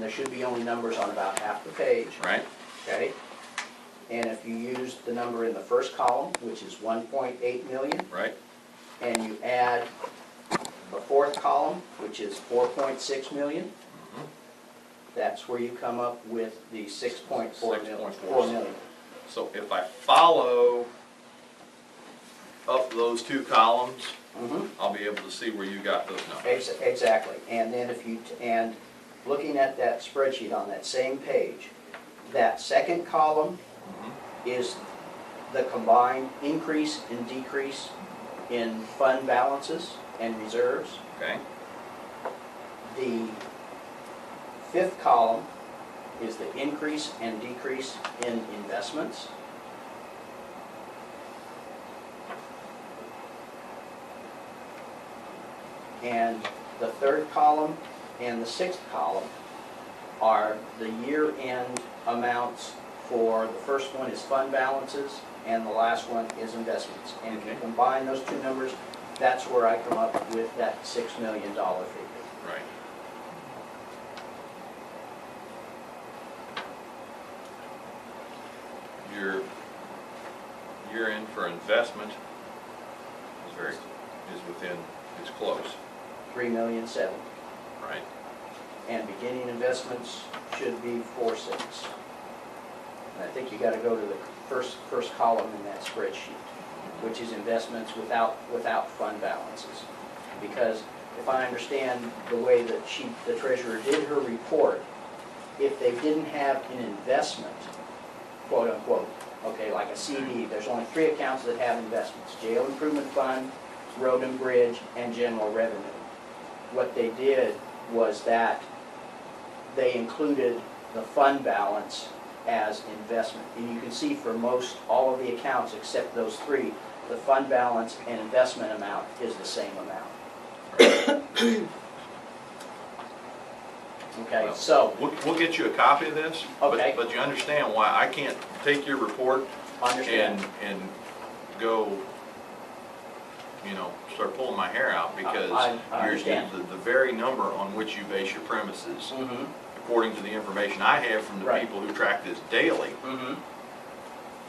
There should be only numbers on about half the page. Right? Okay? And if you use the number in the first column, which is 1.8 million, Right? and you add the fourth column, which is 4.6 million, that's where you come up with the 6.4 million. 4 million. So if I follow up those two columns, I'll be able to see where you got those numbers. Exactly. And then if you, and looking at that spreadsheet on that same page, that second column is the combined increase and decrease in fund balances and reserves. Okay? The fifth column is the increase and decrease in investments. And the third column and the sixth column are the year-end amounts for, the first one is fund balances and the last one is investments. And if you combine those two numbers, that's where I come up with that $6 million figure. Right. Your year-end for investment is within, it's close, 3,000,007. right? And beginning investments should be 4.6. And I think you got to go to the first column in that spreadsheet, which is investments without fund balances. Because if I understand the way that the treasurer did her report, if they didn't have an investment, quote unquote, okay, like a CD, there's only 3 accounts that have investments: jail improvement fund, road and bridge, and general revenue. What they did was that they included the fund balance as investment. And you can see for all of the accounts except those 3, the fund balance and investment amount is the same amount. Okay, Well, so, we'll get you a copy of this. Okay. But you understand why I can't take your report understand. and go, start pulling my hair out, because I understand. the very number on which you base your premises, Mm-hmm. according to the information I have from the Right. people who track this daily,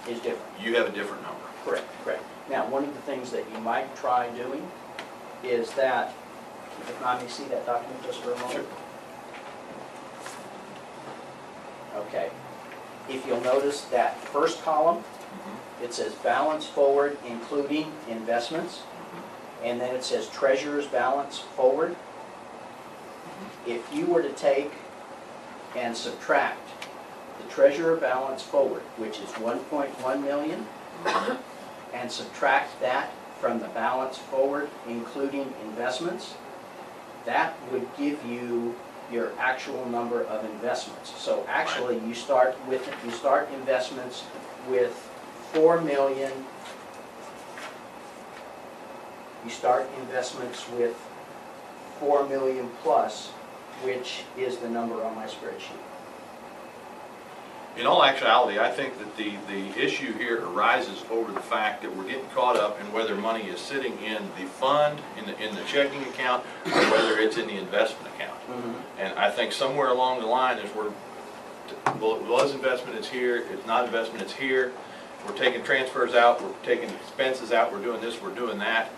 Is different. you have a different number. Correct, correct. Now, one of the things that you might try doing is that, if you let me see that document just for a moment. Sure. Okay. If you'll notice that first column, it says balance forward including investments, and then it says treasurer's balance forward. If you were to take and subtract the treasurer balance forward, which is 1.1 million, and subtract that from the balance forward including investments, that would give you your actual number of investments. So actually you start investments with 4 million. You start investments with 4 million plus, which is the number on my spreadsheet. In all actuality, I think that the issue here arises over the fact that we're getting caught up in whether money is sitting in the fund, in the checking account, or whether it's in the investment account. And I think somewhere along the line is where, well, it was investment, it's here; it's not investment, it's here. We're taking transfers out, we're taking expenses out, we're doing this, we're doing that.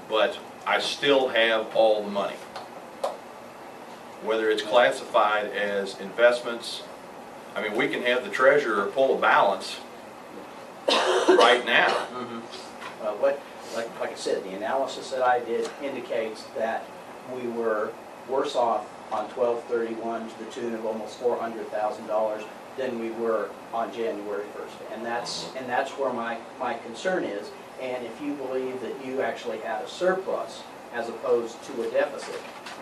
But I still have all the money. Whether it's classified as investments, I mean, we can have the treasurer pull a balance right now. Like I said, the analysis that I did indicates that we were worse off on 12/31 to the tune of almost $400,000 than we were on January 1st. And that's where my concern is. And if you believe that you actually had a surplus as opposed to a deficit,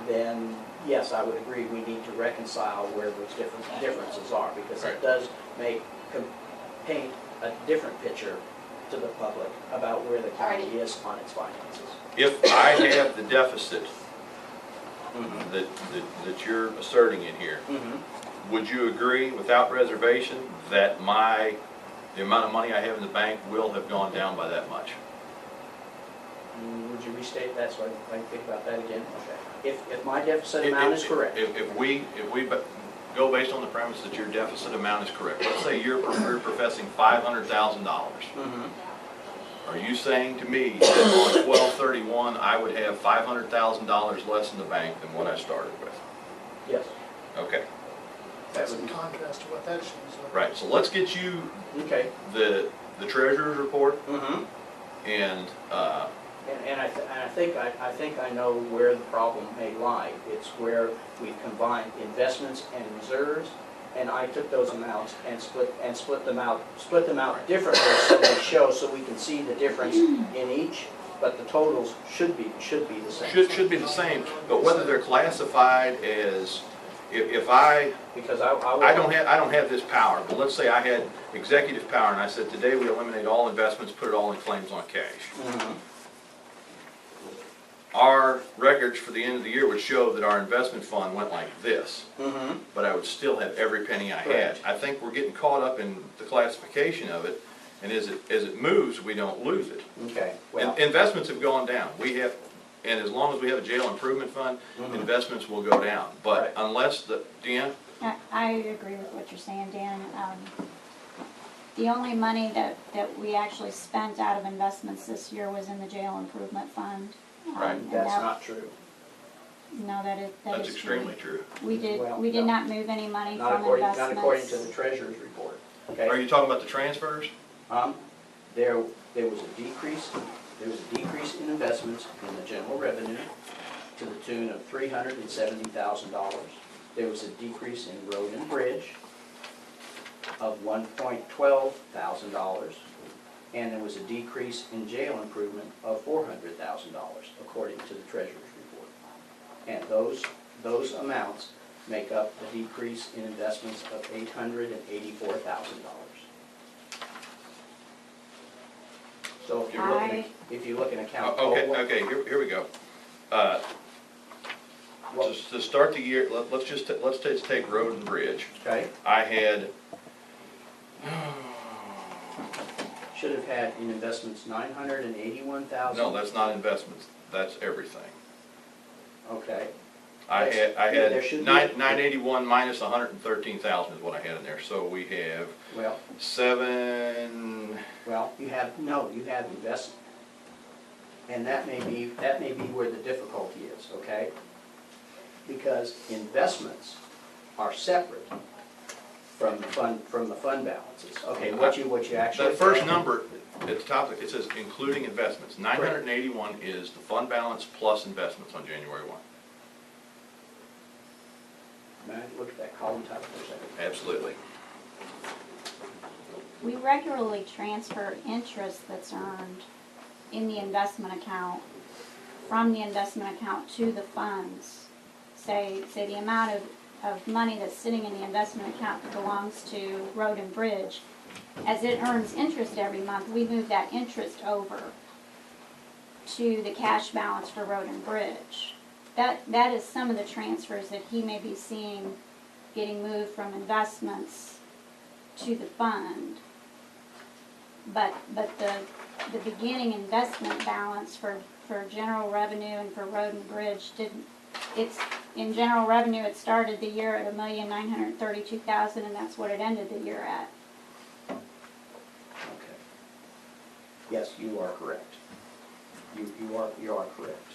then yes, I would agree we need to reconcile where those differences are, because it does paint a different picture to the public about where the county is on its finances. If I have the deficit that you're asserting in here, would you agree without reservation that the amount of money I have in the bank will have gone down by that much? would you restate that so I can think about that again? Okay. If my deficit amount is correct. If we go based on the premise that your deficit amount is correct, let's say you're professing $500,000. Mm-hmm. Are you saying to me that on 12/31 I would have $500,000 less in the bank than what I started with? Yes. Okay. That's in contrast to what that shows. Right. So let's get you Okay. the treasurer's report Mm-hmm. and And I think I know where the problem may lie. It's where we combined investments and reserves, and I took those amounts and split them out differently so they show, so we can see the difference in each. But the totals should be the same. should be the same, but whether they're classified as if I Because I don't have this power, but let's say I had executive power and I said today we eliminate all investments, put it all in claims on cash. Mm-hmm. Our records for the end of the year would show that our investment fund went like this, Mm-hmm. but I would still have every penny I had. Correct. I think we're getting caught up in the classification of it, and as it moves, we don't lose it. Okay, well, Investments have gone down. And as long as we have a jail improvement fund, Mhm. investments will go down. But Right. unless Deanna? I agree with what you're saying, Dan. The only money that we actually spent out of investments this year was in the jail improvement fund. Right. And that's that- not true. No, that is true. That's extremely true. We did Well, we did no. not move any money Not from according investments. to the treasurer's report. Are Okay? you talking about the transfers? There was a decrease in investments in the general revenue to the tune of $370,000. There was a decrease in road and bridge of $1.12 million. And there was a decrease in jail improvement of $400,000, according to the treasurer's report. And those amounts make up a decrease in investments of $884,000. So if you look in account. Okay, here we go. Well, To start the year, let's just take road and bridge. okay, I had, should have had in investments $981,000. no, that's not investments, that's everything. Okay, I There had should be- 981 minus 113,000 is what I had in there, so we have well, you have investment. And that may be where the difficulty is, okay? Because investments are separate from the fund balances. Okay, what you actually. That first number at the top, it says including investments. 981 is the fund balance plus investments on January 1. May I look at that column type for a second? Absolutely. We regularly transfer interest that's earned in the investment account from the investment account to the funds. Say the amount of money that's sitting in the investment account that belongs to road and bridge. As it earns interest every month, we move that interest over to the cash balance for road and bridge. That is some of the transfers that he may be seeing getting moved from investments to the fund. But the beginning investment balance for general revenue and for road and bridge in general revenue, it started the year at $1,932,000, and that's what it ended the year at. Okay. Yes, you are correct. You are correct.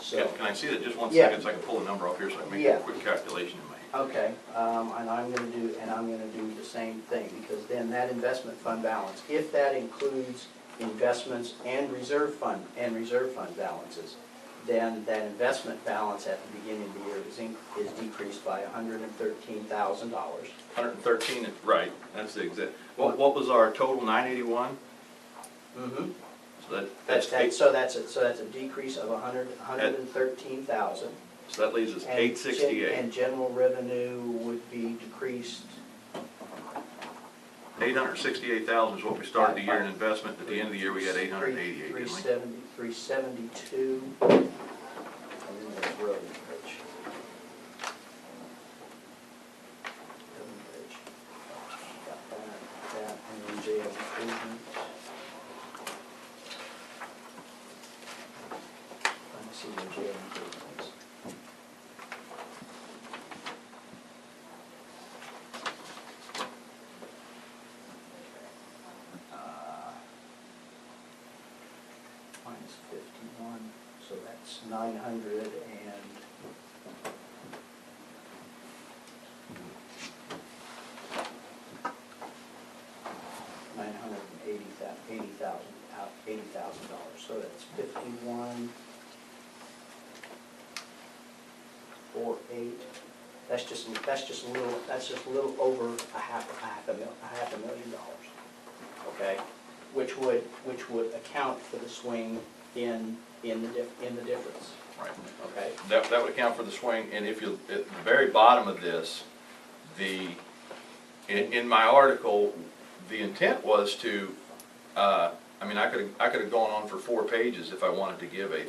So. Can I see that just one Yeah. second so I can pull a number off here so I can make Yeah. a quick calculation in my head? Okay, and I'm gonna do the same thing, because then that investment fund balance, if that includes investments and reserve fund balances, then that investment balance at the beginning of the year is decreased by $113,000. 113, right, that's the exact. What was our total, 981? Mm-hmm. So That's a decrease of $113,000. so that leaves us And 868. And general revenue would be decreased. 868,000 is what we started the year in investment. At the end of the year, we had 888, didn't we? 372, and then there's road and bridge. Road and bridge. Got that, and then jail improvement. Minus 51, so that's 900 and... $80,000, so that's 51,480. That's just a little over a half a million dollars. Okay, which would account for the swing in the difference. Right. Okay. That would account for the swing, and if you, at the very bottom of this, in my article, the intent was to, I mean, I could have gone on for 4 pages if I wanted to give a,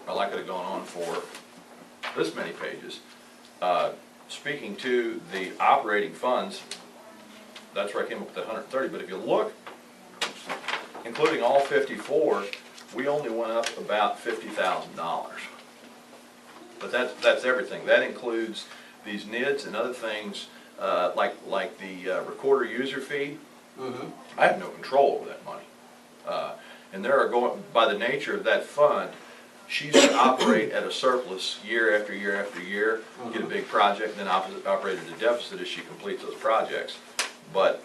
well, I could have gone on for this many pages. Speaking to the operating funds, that's where I came up with the 130, but if you look, including all 54, we only went up about $50,000. But that's everything. That includes these NIDs and other things, like the recorder user fee. I have no control over that money. And there are going, by the nature of that fund, she's going to operate at a surplus year after year after year, get a big project, then operate at a deficit as she completes those projects. But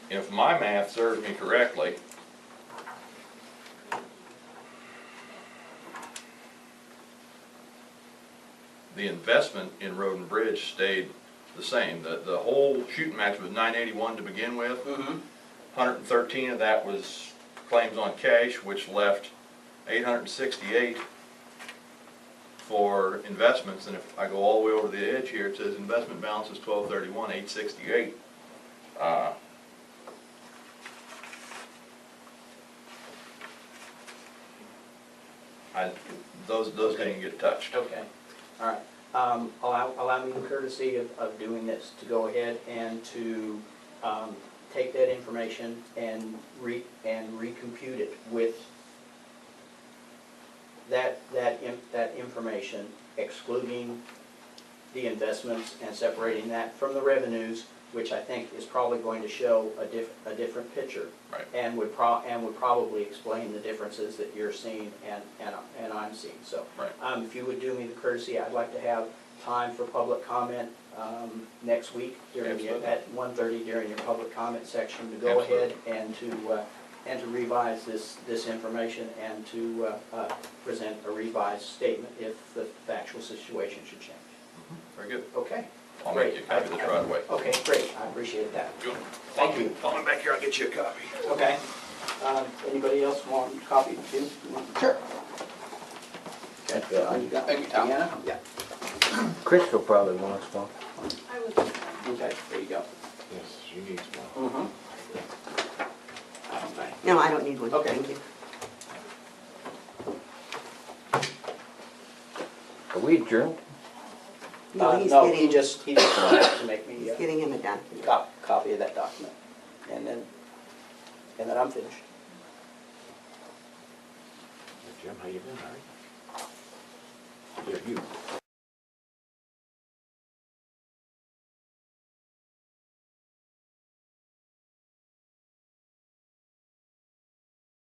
if my math serves me correctly, the investment in road and bridge stayed the same. The whole shooting match was $981 to begin with. 113 of that was claims on cash, which left 868 for investments. And if I go all the way over the edge here, it says investment balance is 1231, 868. Those didn't get touched. Okay, all right. Allow me the courtesy of doing this, to go ahead and to take that information and recompute it with that information, excluding the investments and separating that from the revenues, which I think is probably going to show a different picture. Right. And would probably explain the differences that you're seeing and I'm seeing. So, right. If you would do me the courtesy, I'd like to have time for public comment next week at 1:30 during your public comment section, to go ahead and to revise this information and to present a revised statement if the factual situation should change. Very good. Okay. I'll Great. make you a copy of this right away. Okay, great. I appreciate that. Good. Thank you. Follow me back here, I'll get you a copy. Okay. Anybody else want a copy too? Sure. Okay. You got Thank you, Tom. Deanna? Yeah. Crystal probably wants one. I would. Okay, there you go. Yes, she needs one. Okay. No, I don't need one. Okay. Thank you. Are we adjourned? No, he's No, getting, he just wanted to make me he's getting him a document. copy of that document, and then I'm finished. Jim, how you been, all right? Yeah, you.